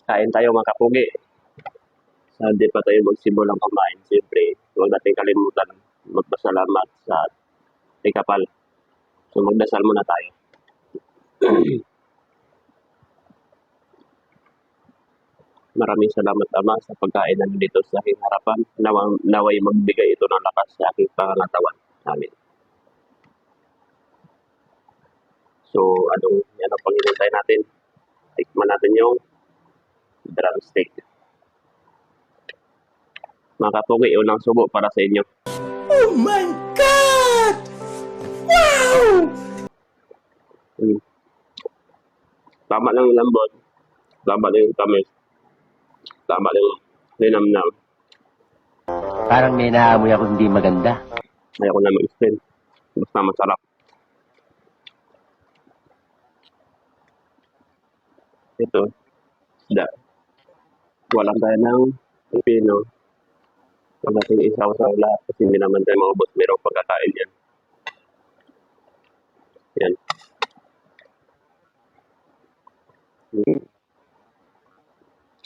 Kain tayo mga kapugi. Sa hindi pa tayo magsimulang kumain, siyempre, huwag natin kalimutan magpasalamat sa ikapal. So magdasal muna tayo. Maraming salamat Ama sa pagkain na dito sa aking harapan. Naway magbigay ito ng lakas sa aking pangangatawan. Amen. So ano pang hinintay natin? Tikman natin yung drumstick. Mga kapugi, unang subo para sa inyo. Oh my God! Wow! Tama lang yung lambot. Tama lang yung tamis. Tama lang yung linamnam. Parang may naamoy ako hindi maganda. Ayoko na mag-explain. Basta masarap. Ito. Isda. Walang tayo ng pipino. Huwag natin isaw-saw lahat kasi hindi naman tayo maubos. Mayroong pagkakain yan. Yan.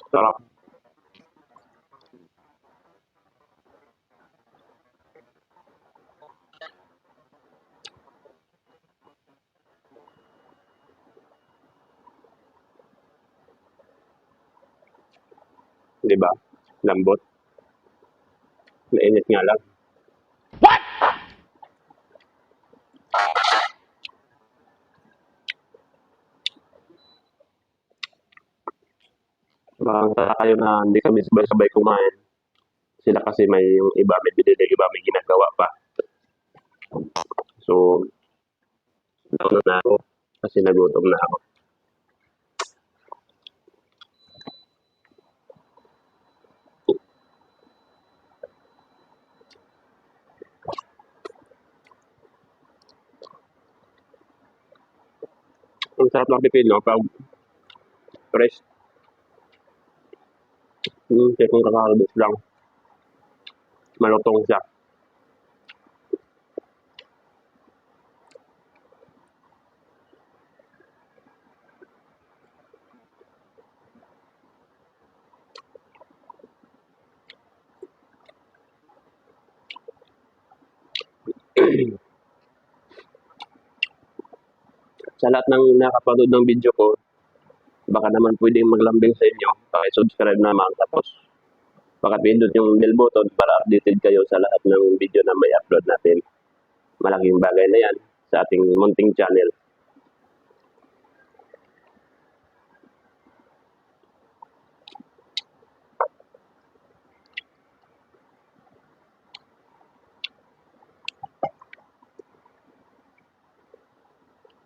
Sarap. Diba? Lambot. Mainit nga lang. What? Parang tala kayo na hindi kami sabay-sabay kumain. Sila kasi may yung iba may binili, iba may ginagawa pa. So, nauna na ako kasi nagutom na ako. Ang sarap ng pipino pag fresh. Kaya kung kakakabos lang, malutong siya. Sa lahat ng nakapanood ng video ko, baka naman pwedeng maglambing sa inyo. Paki-subscribe naman. Tapos, paki-pindot yung bell button para updated kayo sa lahat ng video na may upload natin. Malaking bagay na yan sa ating munting channel.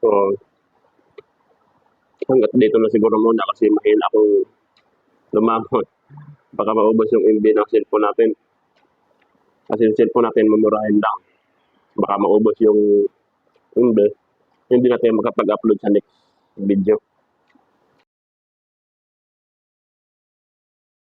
So, hanggat dito na siguro muna kasi mahina akong lumamot. Baka maubos yung MB ng cellphone natin. Kasi yung cellphone natin mamurahin lang. Baka maubos yung MB. Hindi na tayo makapag-upload sa next video.